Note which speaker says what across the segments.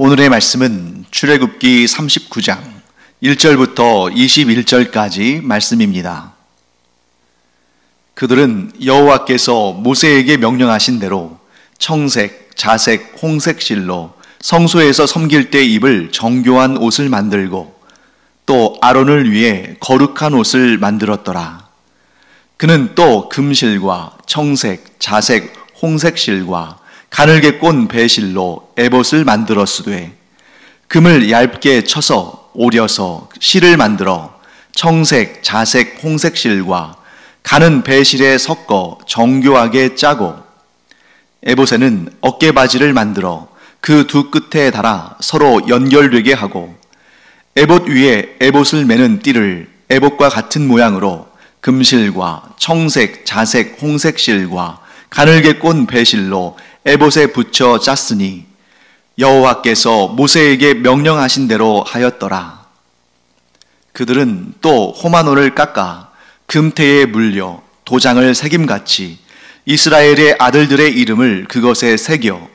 Speaker 1: 오늘의 말씀은 출애굽기 39장 1절부터 21절까지 말씀입니다. 그들은 여호와께서 모세에게 명령하신 대로 청색, 자색, 홍색 실로 성소에서 섬길 때 입을 정교한 옷을 만들고 또 아론을 위해 거룩한 옷을 만들었더라. 그는 또 금실과 청색, 자색, 홍색 실과 가늘게 꼰 배실로 에봇을 만들었으되 금을 얇게 쳐서 오려서 실을 만들어 청색, 자색, 홍색 실과 가는 배실에 섞어 정교하게 짜고 에봇에는 어깨바지를 만들어 그 두 끝에 달아 서로 연결되게 하고 에봇 위에 에봇을 매는 띠를 에봇과 같은 모양으로 금실과 청색, 자색, 홍색 실과 가늘게 꼰 배실로 에봇에 붙여 짰으니 여호와께서 모세에게 명령하신 대로 하였더라. 그들은 또 호마노를 깎아 금태에 물려 도장을 새김같이 이스라엘의 아들들의 이름을 그것에 새겨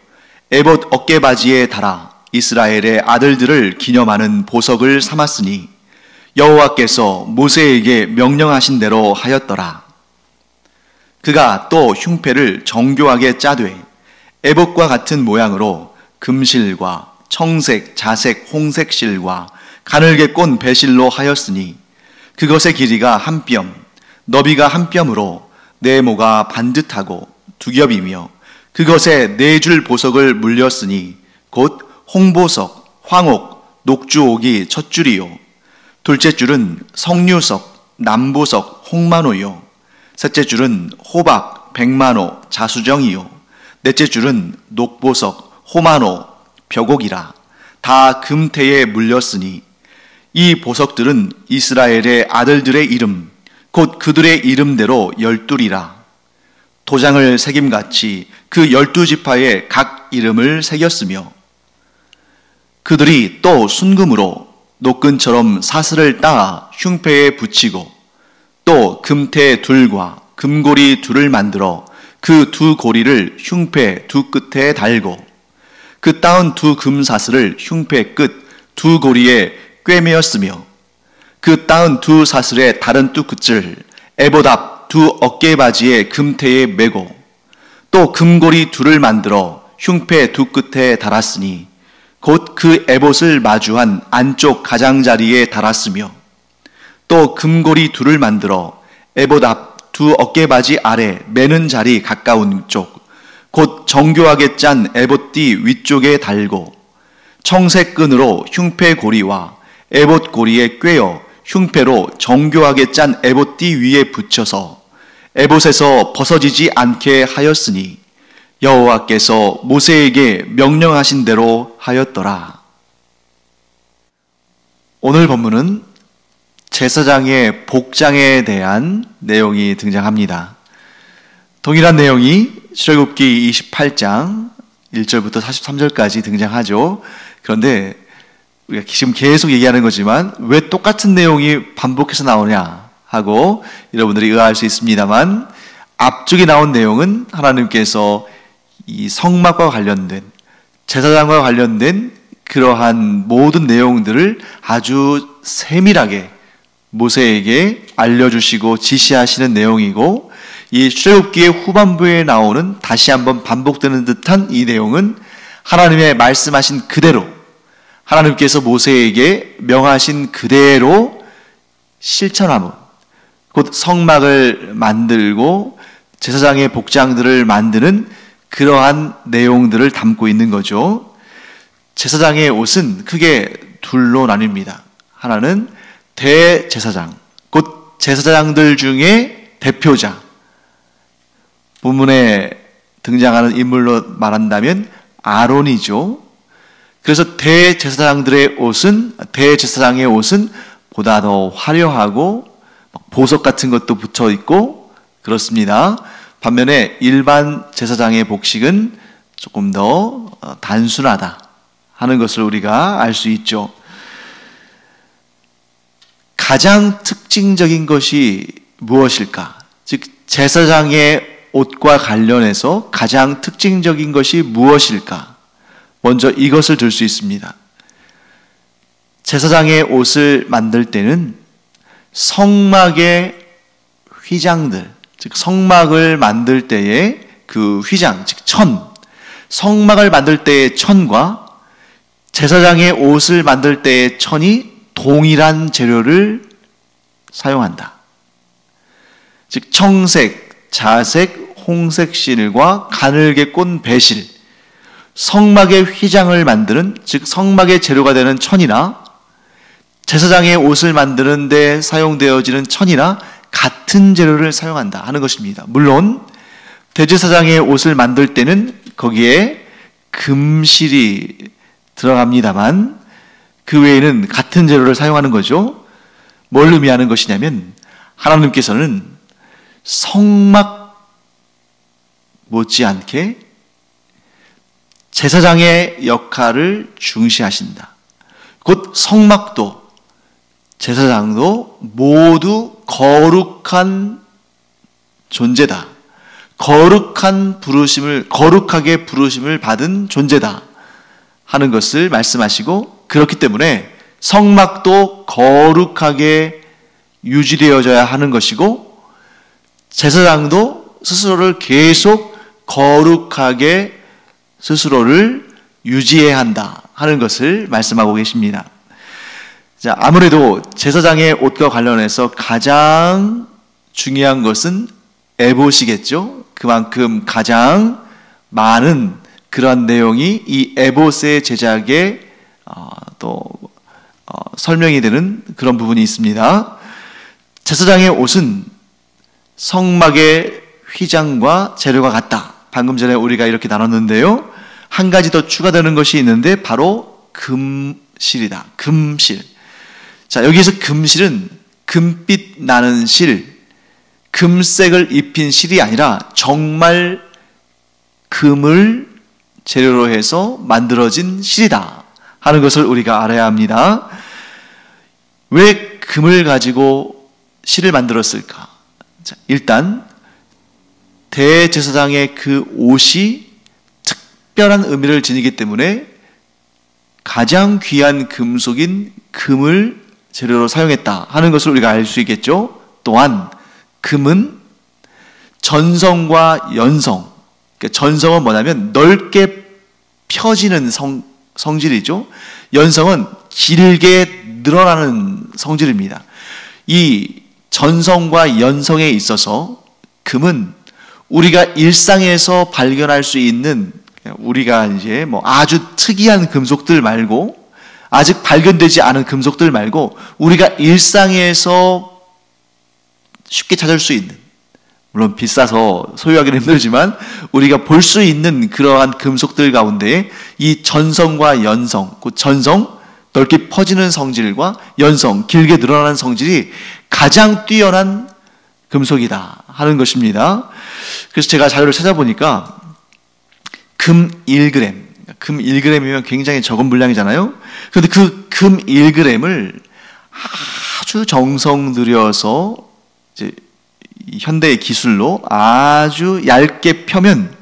Speaker 1: 에봇 어깨바지에 달아 이스라엘의 아들들을 기념하는 보석을 삼았으니 여호와께서 모세에게 명령하신 대로 하였더라. 그가 또 흉패를 정교하게 짜되 에봇과 같은 모양으로 금실과 청색, 자색, 홍색 실과 가늘게 꼰 배실로 하였으니 그것의 길이가 한 뼘, 너비가 한 뼘으로 네모가 반듯하고 두 겹이며 그것에 네 줄 보석을 물렸으니 곧 홍보석, 황옥, 녹주옥이 첫 줄이요 둘째 줄은 석류석, 남보석, 홍만호요 셋째 줄은 호박, 백만호, 자수정이요 넷째 줄은 녹보석, 호만호, 벽옥이라 다 금태에 물렸으니 이 보석들은 이스라엘의 아들들의 이름 곧 그들의 이름대로 12이라 도장을 새김같이 그 12지파에 각 이름을 새겼으며 그들이 또 순금으로 노끈처럼 사슬을 따아 흉패에 붙이고 또 금태 둘과 금고리 둘을 만들어 그 두 고리를 흉패 두 끝에 달고 그 따은 두 금사슬을 흉패 끝 두 고리에 꿰매었으며 그 따은 두 사슬의 다른 두 끝을 에봇 앞 두 어깨바지의 금태에 매고 또 금고리 둘을 만들어 흉패 두 끝에 달았으니 곧 그 에봇을 마주한 안쪽 가장자리에 달았으며 또 금고리 둘을 만들어 에봇 앞 두 어깨바지 아래 매는 자리 가까운 쪽 곧 정교하게 짠 에봇띠 위쪽에 달고 청색 끈으로 흉패 고리와 에봇 고리에 꿰어 흉패로 정교하게 짠 에봇띠 위에 붙여서 에봇에서 벗어지지 않게 하였으니 여호와께서 모세에게 명령하신 대로 하였더라. 오늘 본문은 제사장의 복장에 대한 내용이 등장합니다. 동일한 내용이 출애굽기 28장 1절부터 43절까지 등장하죠. 그런데 우리가 지금 계속 얘기하는 거지만 왜 똑같은 내용이 반복해서 나오냐 하고 여러분들이 의아할 수 있습니다만 앞쪽에 나온 내용은 하나님께서 이 성막과 관련된 제사장과 관련된 그러한 모든 내용들을 아주 세밀하게 모세에게 알려주시고 지시하시는 내용이고 이 출애굽기의 후반부에 나오는 다시 한번 반복되는 듯한 이 내용은 하나님의 말씀하신 그대로 하나님께서 모세에게 명하신 그대로 실천하는 곧 성막을 만들고 제사장의 복장들을 만드는 그러한 내용들을 담고 있는 거죠. 제사장의 옷은 크게 둘로 나뉩니다. 하나는 대제사장, 곧 제사장들 중에 대표자. 본문에 등장하는 인물로 말한다면 아론이죠. 그래서 대제사장의 옷은 보다 더 화려하고 보석 같은 것도 붙어 있고 그렇습니다. 반면에 일반 제사장의 복식은 조금 더 단순하다 하는 것을 우리가 알 수 있죠. 가장 특징적인 것이 무엇일까? 즉 제사장의 옷과 관련해서 가장 특징적인 것이 무엇일까? 먼저 이것을 들 수 있습니다. 제사장의 옷을 만들 때는 성막의 휘장들, 즉 성막을 만들 때의 그 휘장, 즉 천, 성막을 만들 때의 천과 제사장의 옷을 만들 때의 천이 동일한 재료를 사용한다. 즉 청색, 자색, 홍색 실과 가늘게 꼰 배실, 성막의 휘장을 만드는, 즉 성막의 재료가 되는 천이나 제사장의 옷을 만드는 데 사용되어지는 천이나 같은 재료를 사용한다 하는 것입니다. 물론 대제사장의 옷을 만들 때는 거기에 금실이 들어갑니다만 그 외에는 같은 재료를 사용하는 거죠. 뭘 의미하는 것이냐면 하나님께서는 성막 못지않게 제사장의 역할을 중시하신다. 곧 성막도 제사장도 모두 거룩한 존재다. 거룩하게 부르심을 받은 존재다 하는 것을 말씀하시고, 그렇기 때문에 성막도 거룩하게 유지되어져야 하는 것이고 제사장도 스스로를 계속 거룩하게 스스로를 유지해야 한다 하는 것을 말씀하고 계십니다. 자, 아무래도 제사장의 옷과 관련해서 가장 중요한 것은 에봇이겠죠. 그만큼 가장 많은 그런 내용이 이 에봇의 제작에 설명이 되는 그런 부분이 있습니다. 제사장의 옷은 성막의 휘장과 재료가 같다. 방금 전에 우리가 이렇게 나눴는데요. 한 가지 더 추가되는 것이 있는데 바로 금실이다. 금실. 자, 여기에서 금실은 금빛 나는 실, 금색을 입힌 실이 아니라 정말 금을 재료로 해서 만들어진 실이다 하는 것을 우리가 알아야 합니다. 왜 금을 가지고 실을 만들었을까? 자, 일단 대제사장의 그 옷이 특별한 의미를 지니기 때문에 가장 귀한 금속인 금을 재료로 사용했다 하는 것을 우리가 알 수 있겠죠. 또한 금은 전성과 연성, 그러니까 전성은 뭐냐면 넓게 펴지는 성질이죠. 연성은 길게 늘어나는 성질입니다. 이 전성과 연성에 있어서 금은 우리가 일상에서 발견할 수 있는, 우리가 이제 뭐 아주 특이한 금속들 말고, 아직 발견되지 않은 금속들 말고 우리가 일상에서 쉽게 찾을 수 있는, 물론 비싸서 소유하기는 힘들지만 우리가 볼 수 있는 그러한 금속들 가운데 이 전성과 연성, 그 전성, 넓게 퍼지는 성질과 연성, 길게 늘어나는 성질이 가장 뛰어난 금속이다 하는 것입니다. 그래서 제가 자료를 찾아보니까 금 1g, 금 1g이면 굉장히 적은 분량이잖아요. 그런데 그 금 1g을 아주 정성 들여서 이제 현대의 기술로 아주 얇게 펴면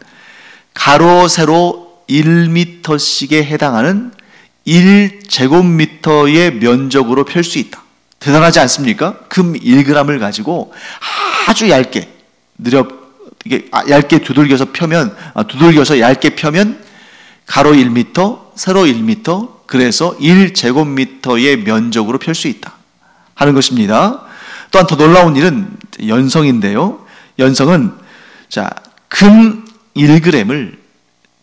Speaker 1: 가로 세로 1m씩에 해당하는 1제곱미터의 면적으로 펼 수 있다. 대단하지 않습니까? 금 1g을 가지고 아주 얇게 얇게 두들겨서 얇게 펴면 가로 1m, 세로 1m, 그래서 1제곱미터의 면적으로 펼 수 있다 하는 것입니다. 또한 더 놀라운 일은 연성인데요. 연성은 금 1g을,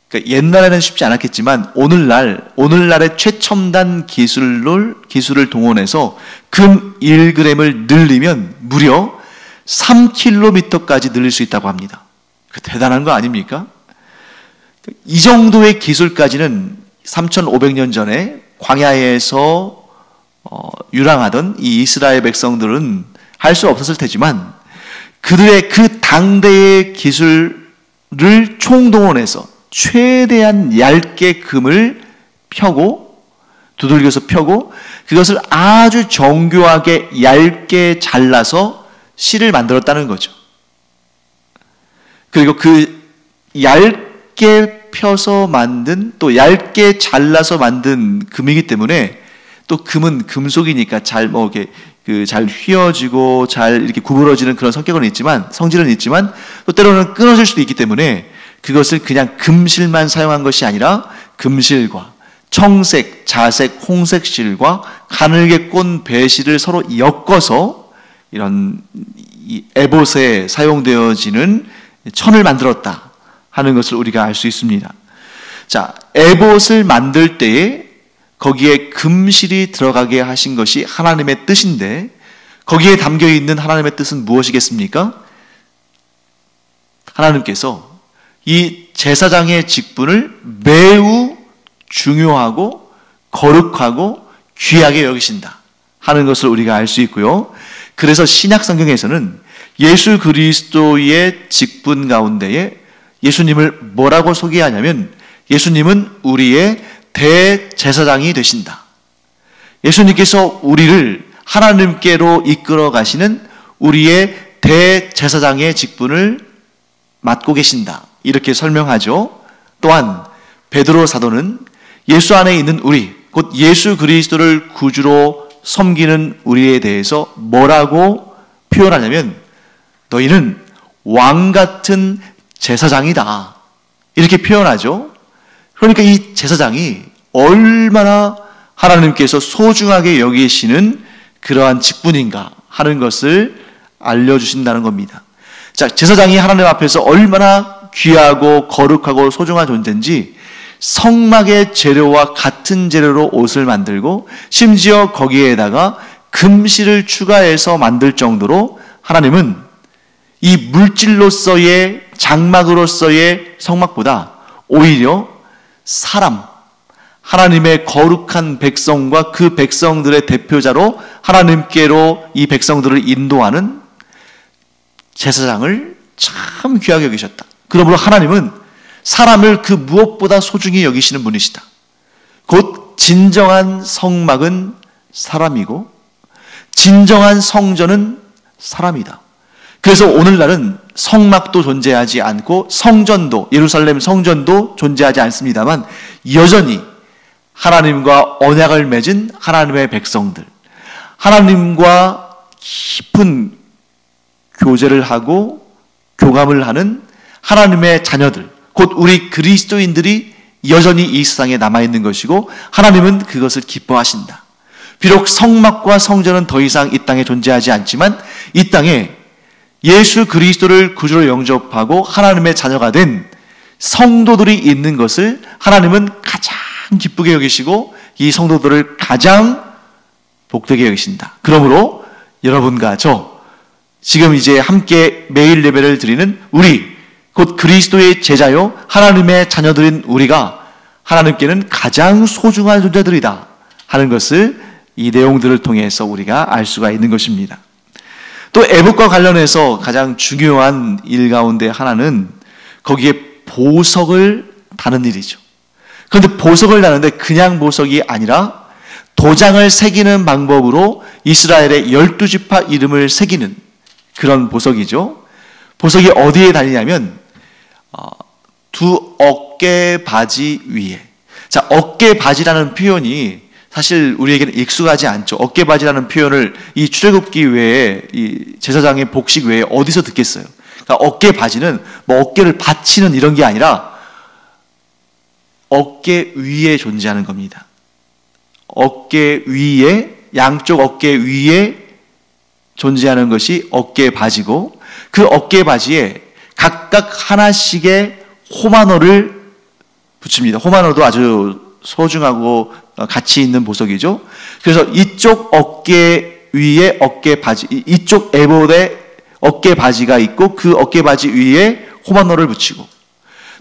Speaker 1: 그러니까 옛날에는 쉽지 않았겠지만 오늘날의 최첨단 기술을 동원해서 금 1g을 늘리면 무려 3km까지 늘릴 수 있다고 합니다. 대단한 거 아닙니까? 이 정도의 기술까지는 3,500년 전에 광야에서 유랑하던 이 이스라엘 백성들은 할 수 없었을 테지만 그들의 그 당대의 기술을 총동원해서 최대한 얇게 금을 두들겨서 펴고 그것을 아주 정교하게 얇게 잘라서 실을 만들었다는 거죠. 그리고 그 얇게 펴서 만든, 또 얇게 잘라서 만든 금이기 때문에, 또 금은 금속이니까 잘 잘 휘어지고 잘 이렇게 구부러지는 그런 성격은 있지만, 성질은 있지만, 또 때로는 끊어질 수도 있기 때문에 그것을 그냥 금실만 사용한 것이 아니라 금실과 청색, 자색, 홍색 실과 가늘게 꼰 배실을 서로 엮어서 이런 이 에봇에 사용되어지는 천을 만들었다 하는 것을 우리가 알 수 있습니다. 자, 에봇을 만들 때에 거기에 금실이 들어가게 하신 것이 하나님의 뜻인데, 거기에 담겨 있는 하나님의 뜻은 무엇이겠습니까? 하나님께서 이 제사장의 직분을 매우 중요하고 거룩하고 귀하게 여기신다 하는 것을 우리가 알 수 있고요. 그래서 신약 성경에서는 예수 그리스도의 직분 가운데에 예수님을 뭐라고 소개하냐면, 예수님은 우리의 대제사장이 되신다. 예수님께서 우리를 하나님께로 이끌어 가시는 우리의 대제사장의 직분을 맡고 계신다, 이렇게 설명하죠. 또한 베드로 사도는 예수 안에 있는 우리, 곧 예수 그리스도를 구주로 섬기는 우리에 대해서 뭐라고 표현하냐면, 너희는 왕 같은 제사장이다, 이렇게 표현하죠. 그러니까 이 제사장이 얼마나 하나님께서 소중하게 여기시는 그러한 직분인가 하는 것을 알려주신다는 겁니다. 자, 제사장이 하나님 앞에서 얼마나 귀하고 거룩하고 소중한 존재인지 성막의 재료와 같은 재료로 옷을 만들고 심지어 거기에다가 금실을 추가해서 만들 정도로 하나님은 이 물질로서의 장막으로서의 성막보다 오히려 사람, 하나님의 거룩한 백성과 그 백성들의 대표자로 하나님께로 이 백성들을 인도하는 제사장을 참 귀하게 여기셨다. 그러므로 하나님은 사람을 그 무엇보다 소중히 여기시는 분이시다. 곧 진정한 성막은 사람이고 진정한 성전은 사람이다. 그래서 오늘날은 성막도 존재하지 않고 성전도, 예루살렘 성전도 존재하지 않습니다만 여전히 하나님과 언약을 맺은 하나님의 백성들, 하나님과 깊은 교제를 하고 교감을 하는 하나님의 자녀들, 곧 우리 그리스도인들이 여전히 이 세상에 남아있는 것이고 하나님은 그것을 기뻐하신다. 비록 성막과 성전은 더 이상 이 땅에 존재하지 않지만 이 땅에 예수 그리스도를 구주로 영접하고 하나님의 자녀가 된 성도들이 있는 것을 하나님은 가장 기쁘게 여기시고 이 성도들을 가장 복되게 여기신다. 그러므로 여러분과 저 지금 이제 함께 매일 예배를 드리는 우리, 곧 그리스도의 제자요 하나님의 자녀들인 우리가 하나님께는 가장 소중한 존재들이다 하는 것을 이 내용들을 통해서 우리가 알 수가 있는 것입니다. 또 에봇과 관련해서 가장 중요한 일 가운데 하나는 거기에 보석을 다는 일이죠. 그런데 보석을 다는데 그냥 보석이 아니라 도장을 새기는 방법으로 이스라엘의 12지파 이름을 새기는 그런 보석이죠. 보석이 어디에 달리냐면 두 어깨 바지 위에. 자, 어깨 바지라는 표현이 사실 우리에게는 익숙하지 않죠. 어깨 바지라는 표현을 이 출애굽기 외에 이 제사장의 복식 외에 어디서 듣겠어요? 그러니까 어깨 바지는 뭐 어깨를 받치는 이런 게 아니라 어깨 위에 존재하는 겁니다. 어깨 위에, 양쪽 어깨 위에 존재하는 것이 어깨 바지고 그 어깨 바지에 각각 하나씩의 호마노를 붙입니다. 호마노도 아주 소중하고 가치 있는 보석이죠. 그래서 이쪽 어깨 위에 어깨 바지, 이쪽 에봇에 어깨 바지가 있고 그 어깨 바지 위에 호마노를 붙이고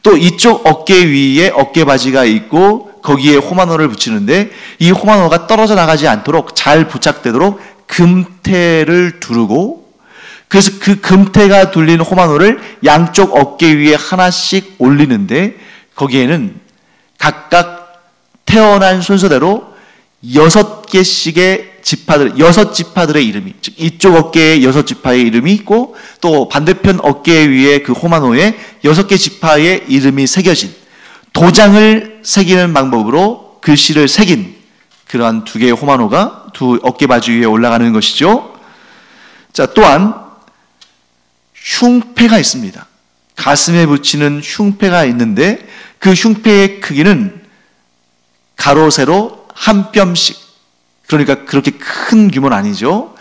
Speaker 1: 또 이쪽 어깨 위에 어깨 바지가 있고 거기에 호마노를 붙이는데 이 호마노가 떨어져 나가지 않도록 잘 부착되도록 금태를 두르고 그래서 그 금태가 둘린 호마노를 양쪽 어깨 위에 하나씩 올리는데 거기에는 각각 태어난 순서대로 6개씩의 지파들, 6지파들의 이름이, 즉 이쪽 어깨에 6지파의 이름이 있고 또 반대편 어깨 위에 그 호마노에 6개 지파의 이름이 새겨진 도장을 새기는 방법으로 글씨를 새긴 그러한 두 개의 호마노가 두 어깨바지 위에 올라가는 것이죠. 자, 또한 흉패가 있습니다. 가슴에 붙이는 흉패가 있는데 그 흉패의 크기는 가로 세로 한 뼘씩, 그러니까 그렇게 큰 규모는 아니죠.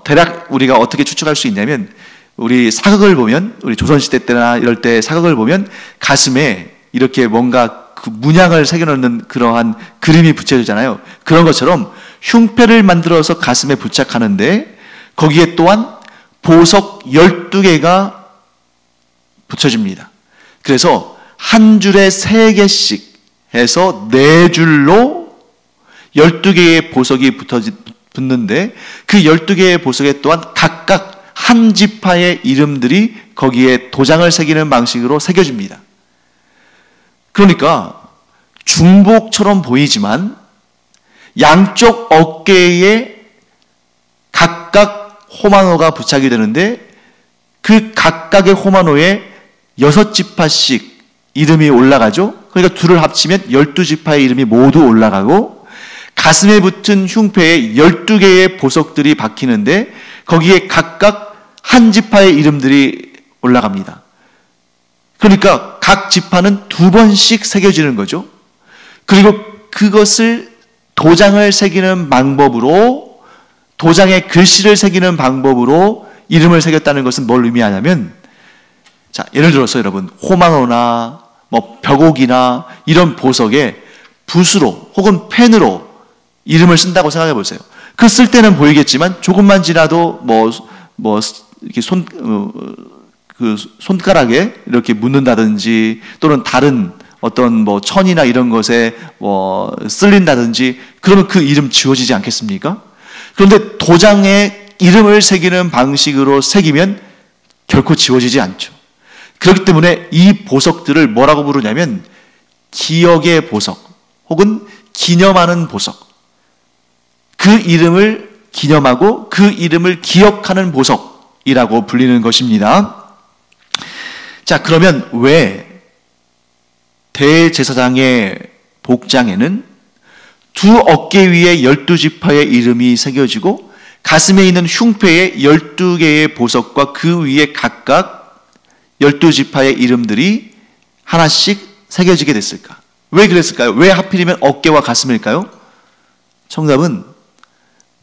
Speaker 1: 대략 우리가 어떻게 추측할 수 있냐면, 우리 사극을 보면, 우리 조선시대 때나 이럴 때 사극을 보면 가슴에 이렇게 뭔가 그 문양을 새겨놓는 그러한 그림이 붙여지잖아요. 그런 것처럼 흉패를 만들어서 가슴에 부착하는데 거기에 또한 보석 12개가 붙여집니다. 그래서 한 줄에 3개씩 해서 4줄로 12개의 보석이 붙는데 그 12개의 보석에 또한 각각 한 지파의 이름들이 거기에 도장을 새기는 방식으로 새겨집니다. 그러니까 중복처럼 보이지만 양쪽 어깨에 각각 호마노가 부착이 되는데 그 각각의 호마노에 6지파씩 이름이 올라가죠. 그러니까 둘을 합치면 12지파의 이름이 모두 올라가고, 가슴에 붙은 흉패에 12개의 보석들이 박히는데 거기에 각각 한 지파의 이름들이 올라갑니다. 그러니까 각 지파는 2번씩 새겨지는 거죠. 그리고 그것을 도장을 새기는 방법으로, 도장에 글씨를 새기는 방법으로 이름을 새겼다는 것은 뭘 의미하냐면, 자, 예를 들어서 여러분, 호마노나 뭐 벽옥이나 이런 보석에 붓으로 혹은 펜으로 이름을 쓴다고 생각해 보세요. 그 쓸 때는 보이겠지만 조금만 지나도 이렇게 손가락에 이렇게 묻는다든지 또는 다른 어떤 뭐 천이나 이런 것에 쓸린다든지 그러면 그 이름 지워지지 않겠습니까? 그런데 도장에 이름을 새기는 방식으로 새기면 결코 지워지지 않죠. 그렇기 때문에 이 보석들을 뭐라고 부르냐면 기억의 보석 혹은 기념하는 보석, 그 이름을 기념하고 그 이름을 기억하는 보석이라고 불리는 것입니다. 자, 그러면 왜 대제사장의 복장에는 두 어깨 위에 12지파의 이름이 새겨지고 가슴에 있는 흉패에 12개의 보석과 그 위에 각각 12지파의 이름들이 하나씩 새겨지게 됐을까? 왜 그랬을까요? 왜 하필이면 어깨와 가슴일까요? 정답은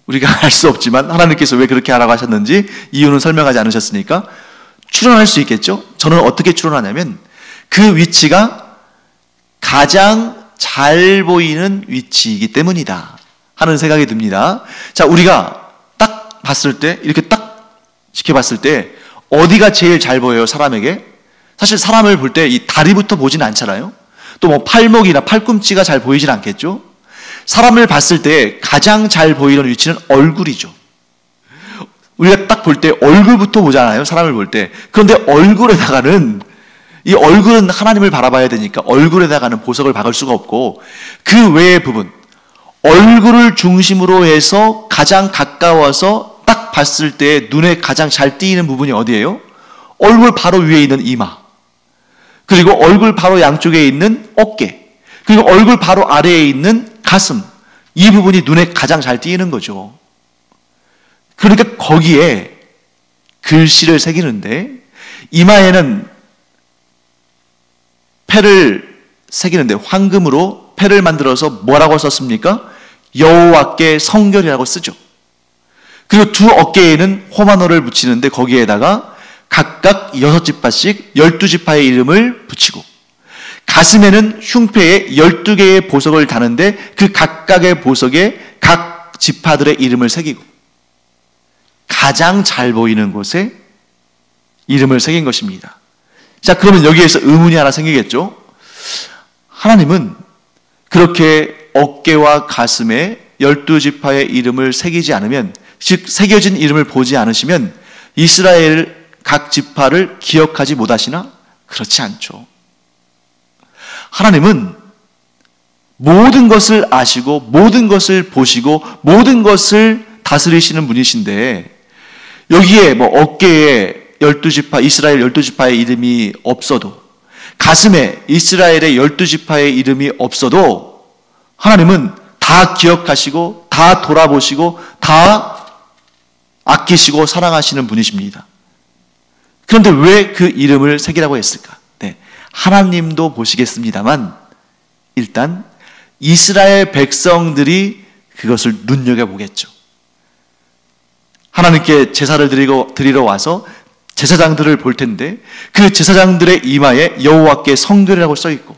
Speaker 1: 우리가 알 수 없지만 하나님께서 왜 그렇게 하라고 하셨는지 이유는 설명하지 않으셨으니까 추론할 수 있겠죠? 저는 어떻게 추론하냐면 그 위치가 가장 잘 보이는 위치이기 때문이다 하는 생각이 듭니다. 자, 우리가 딱 봤을 때, 이렇게 딱 지켜봤을 때 어디가 제일 잘 보여요, 사람에게? 사실 사람을 볼 때 이 다리부터 보진 않잖아요. 또 뭐 팔목이나 팔꿈치가 잘 보이진 않겠죠? 사람을 봤을 때 가장 잘 보이는 위치는 얼굴이죠. 우리가 딱 볼 때 얼굴부터 보잖아요, 사람을 볼 때. 그런데 얼굴에다가는, 이 얼굴은 하나님을 바라봐야 되니까 얼굴에다가는 보석을 박을 수가 없고, 그 외의 부분, 얼굴을 중심으로 해서 가장 가까워서 딱 봤을 때 눈에 가장 잘 띄는 부분이 어디예요? 얼굴 바로 위에 있는 이마, 그리고 얼굴 바로 양쪽에 있는 어깨, 그리고 얼굴 바로 아래에 있는 가슴, 이 부분이 눈에 가장 잘 띄는 거죠. 그러니까 거기에 글씨를 새기는데, 이마에는 패를 새기는데 황금으로 패를 만들어서 뭐라고 썼습니까? 여호와께 성결이라고 쓰죠. 그리고 두 어깨에는 호마노를 붙이는데 거기에다가 각각 6지파씩 12지파의 이름을 붙이고, 가슴에는 흉패에 12개의 보석을 다는데 그 각각의 보석에 각 지파들의 이름을 새기고 가장 잘 보이는 곳에 이름을 새긴 것입니다. 자, 그러면 여기에서 의문이 하나 생기겠죠? 하나님은 그렇게 어깨와 가슴에 12지파의 이름을 새기지 않으면, 즉 새겨진 이름을 보지 않으시면 이스라엘 각 지파를 기억하지 못하시나? 그렇지 않죠. 하나님은 모든 것을 아시고 모든 것을 보시고 모든 것을 다스리시는 분이신데, 여기에 뭐 어깨에 12지파, 이스라엘 12지파의 이름이 없어도 가슴에 이스라엘의 12지파의 이름이 없어도 하나님은 다 기억하시고 다 돌아보시고 다 아끼시고 사랑하시는 분이십니다. 그런데 왜 그 이름을 새기라고 했을까? 네, 하나님도 보시겠습니다만 일단 이스라엘 백성들이 그것을 눈여겨보겠죠. 하나님께 제사를 드리러 와서 제사장들을 볼 텐데 그 제사장들의 이마에 여호와께 성결이라고 써있고,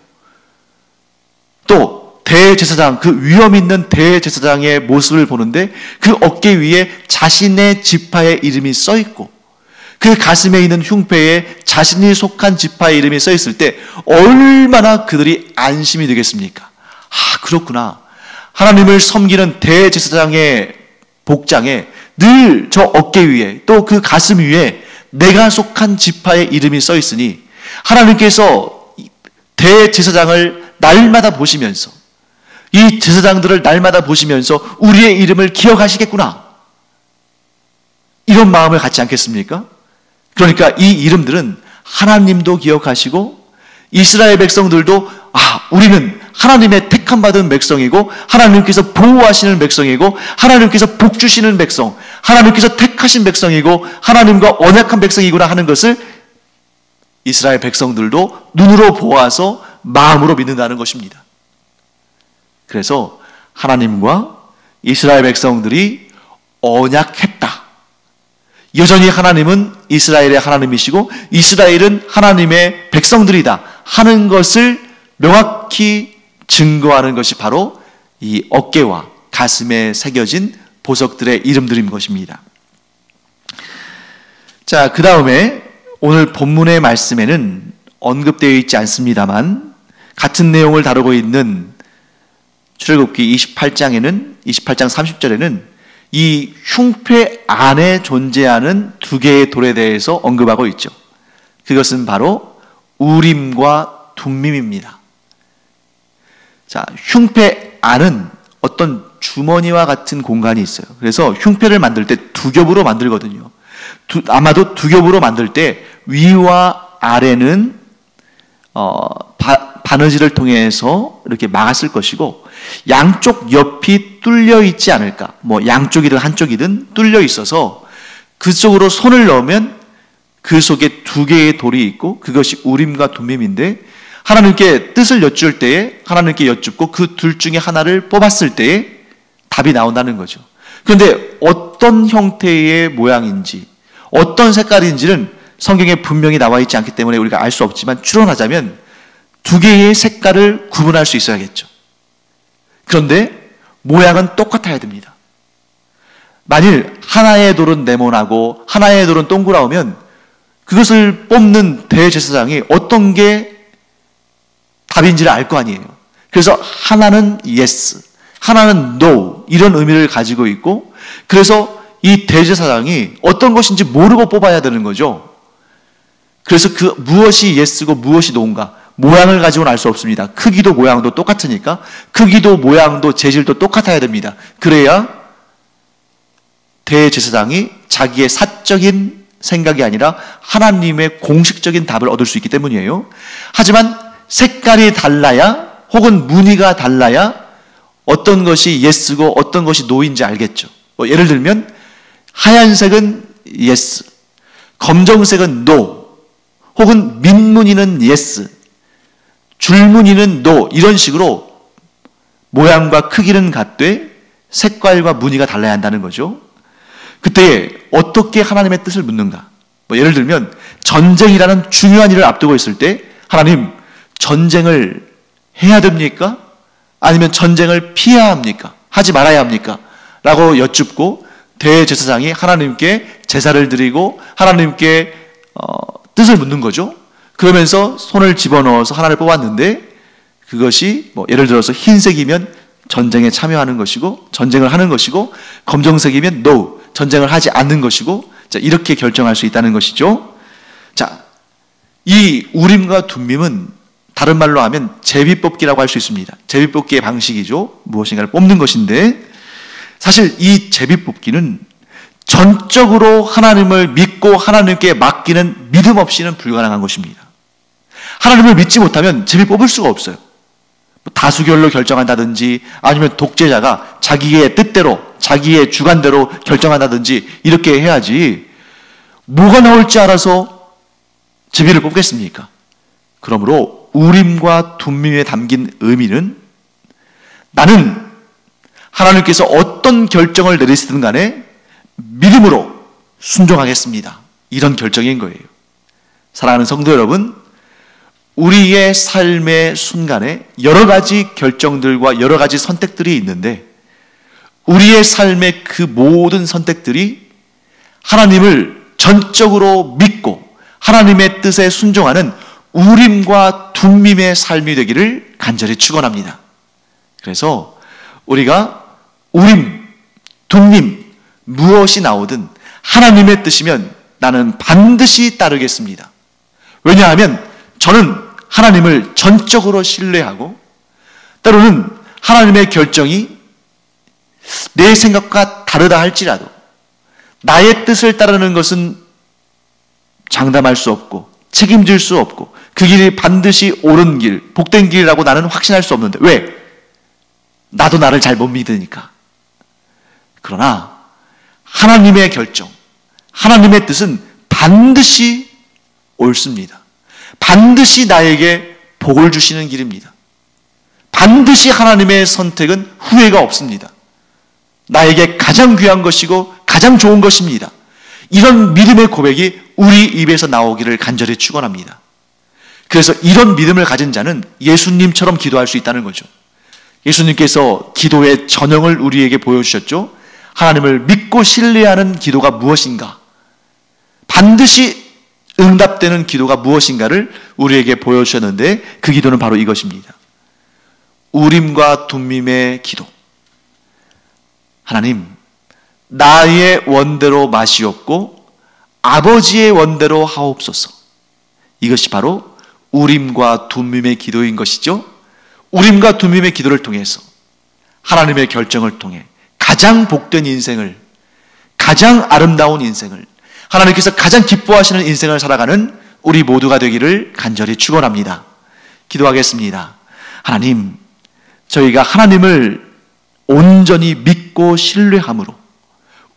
Speaker 1: 또 대제사장, 그 위엄 있는 대제사장의 모습을 보는데 그 어깨 위에 자신의 지파의 이름이 써있고, 그 가슴에 있는 흉패에 자신이 속한 지파의 이름이 써있을 때 얼마나 그들이 안심이 되겠습니까? 아, 그렇구나. 하나님을 섬기는 대제사장의 복장에 늘 저 어깨 위에 또 그 가슴 위에 내가 속한 지파의 이름이 써 있으니 하나님께서 대제사장을 날마다 보시면서, 이 제사장들을 날마다 보시면서 우리의 이름을 기억하시겠구나, 이런 마음을 갖지 않겠습니까? 그러니까 이 이름들은 하나님도 기억하시고 이스라엘 백성들도 우리는 하나님의 택함받은 백성이고 하나님께서 보호하시는 백성이고 하나님께서 복주시는 백성, 하나님께서 택하신 백성이고 하나님과 언약한 백성이구나 하는 것을 이스라엘 백성들도 눈으로 보아서 마음으로 믿는다는 것입니다. 그래서 하나님과 이스라엘 백성들이 언약했다. 여전히 하나님은 이스라엘의 하나님이시고 이스라엘은 하나님의 백성들이다 하는 것을 명확히 증거하는 것이 바로 이 어깨와 가슴에 새겨진 보석들의 이름들인 것입니다. 자, 그 다음에 오늘 본문의 말씀에는 언급되어 있지 않습니다만 같은 내용을 다루고 있는 출애굽기 28장 30절에는 이 흉패 안에 존재하는 두 개의 돌에 대해서 언급하고 있죠. 그것은 바로 우림과 둠밈입니다. 자, 흉패 안은 어떤 주머니와 같은 공간이 있어요. 그래서 흉패를 만들 때 두 겹으로 만들거든요. 아마도 두 겹으로 만들 때 위와 아래는 바느질을 통해서 이렇게 막았을 것이고 양쪽 옆이 뚫려 있지 않을까, 양쪽이든 한쪽이든 뚫려 있어서 그쪽으로 손을 넣으면 그 속에 두 개의 돌이 있고 그것이 우림과 둠밈인데, 하나님께 뜻을 여쭐 때에 하나님께 여쭙고 그 둘 중에 하나를 뽑았을 때에 답이 나온다는 거죠. 그런데 어떤 형태의 모양인지 어떤 색깔인지는 성경에 분명히 나와 있지 않기 때문에 우리가 알 수 없지만 추론하자면 두 개의 색깔을 구분할 수 있어야겠죠. 그런데 모양은 똑같아야 됩니다. 만일 하나의 돌은 네모나고 하나의 돌은 동그라우면 그것을 뽑는 대제사장이 어떤 게 답인지를 알 거 아니에요. 그래서 하나는 yes, 하나는 no, 이런 의미를 가지고 있고, 그래서 이 대제사장이 어떤 것인지 모르고 뽑아야 되는 거죠. 그래서 그 무엇이 yes고 무엇이 no인가, 모양을 가지고는 알 수 없습니다. 크기도 모양도 똑같으니까 크기도 모양도 재질도 똑같아야 됩니다. 그래야 대제사장이 자기의 사적인 생각이 아니라 하나님의 공식적인 답을 얻을 수 있기 때문이에요. 하지만 색깔이 달라야, 혹은 무늬가 달라야 어떤 것이 yes고 어떤 것이 no인지 알겠죠. 예를 들면 하얀색은 yes, 검정색은 no, 혹은 민무늬는 yes, 줄무늬는 no, 이런 식으로 모양과 크기는 같되 색깔과 무늬가 달라야 한다는 거죠. 그때 어떻게 하나님의 뜻을 묻는가? 예를 들면 전쟁이라는 중요한 일을 앞두고 있을 때 하나님, 전쟁을 해야 됩니까? 아니면 전쟁을 피해야 합니까? 하지 말아야 합니까? 라고 여쭙고 대제사장이 하나님께 제사를 드리고 하나님께 뜻을 묻는 거죠. 그러면서 손을 집어넣어서 하나를 뽑았는데 그것이 예를 들어서 흰색이면 전쟁에 참여하는 것이고 전쟁을 하는 것이고, 검정색이면 no, 전쟁을 하지 않는 것이고, 자, 이렇게 결정할 수 있다는 것이죠. 자, 이 우림과 둠밈은 다른 말로 하면 제비뽑기라고 할 수 있습니다. 제비뽑기의 방식이죠. 무엇인가를 뽑는 것인데, 사실 이 제비뽑기는 전적으로 하나님을 믿고 하나님께 맡기는 믿음 없이는 불가능한 것입니다. 하나님을 믿지 못하면 제비 뽑을 수가 없어요. 다수결로 결정한다든지 아니면 독재자가 자기의 뜻대로 자기의 주관대로 결정한다든지 이렇게 해야지 뭐가 나올지 알아서 제비를 뽑겠습니까? 그러므로 우림과 둠밈에 담긴 의미는 나는 하나님께서 어떤 결정을 내리시든 간에 믿음으로 순종하겠습니다. 이런 결정인 거예요. 사랑하는 성도 여러분, 우리의 삶의 순간에 여러 가지 결정들과 여러 가지 선택들이 있는데 우리의 삶의 그 모든 선택들이 하나님을 전적으로 믿고 하나님의 뜻에 순종하는 우림과 둠밈의 삶이 되기를 간절히 축원합니다. 그래서 우리가 우림, 둠밈 무엇이 나오든 하나님의 뜻이면 나는 반드시 따르겠습니다. 왜냐하면 저는 하나님을 전적으로 신뢰하고 때로는 하나님의 결정이 내 생각과 다르다 할지라도 나의 뜻을 따르는 것은 장담할 수 없고 책임질 수 없고 그 길이 반드시 옳은 길, 복된 길이라고 나는 확신할 수 없는데 왜? 나도 나를 잘 못 믿으니까. 그러나 하나님의 결정, 하나님의 뜻은 반드시 옳습니다. 반드시 나에게 복을 주시는 길입니다. 반드시 하나님의 선택은 후회가 없습니다. 나에게 가장 귀한 것이고 가장 좋은 것입니다. 이런 믿음의 고백이 우리 입에서 나오기를 간절히 축원합니다. 그래서 이런 믿음을 가진 자는 예수님처럼 기도할 수 있다는 거죠. 예수님께서 기도의 전형을 우리에게 보여주셨죠. 하나님을 믿고 신뢰하는 기도가 무엇인가? 반드시 응답되는 기도가 무엇인가를 우리에게 보여주셨는데 그 기도는 바로 이것입니다. 우림과 둠밈의 기도. 하나님, 나의 원대로 마시옵고 아버지의 원대로 하옵소서. 이것이 바로 우림과 둠밈의 기도인 것이죠. 우림과 둠밈의 기도를 통해서 하나님의 결정을 통해 가장 복된 인생을, 가장 아름다운 인생을, 하나님께서 가장 기뻐하시는 인생을 살아가는 우리 모두가 되기를 간절히 축원합니다. 기도하겠습니다. 하나님, 저희가 하나님을 온전히 믿고 신뢰함으로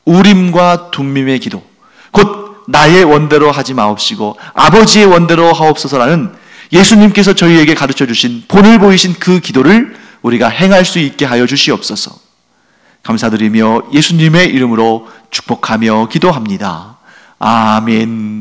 Speaker 1: 우림과 둠밈의 기도, 곧 나의 원대로 하지 마옵시고 아버지의 원대로 하옵소서라는 예수님께서 저희에게 가르쳐 주신 본을 보이신 그 기도를 우리가 행할 수 있게 하여 주시옵소서. 감사드리며 예수님의 이름으로 축복하며 기도합니다. 아멘.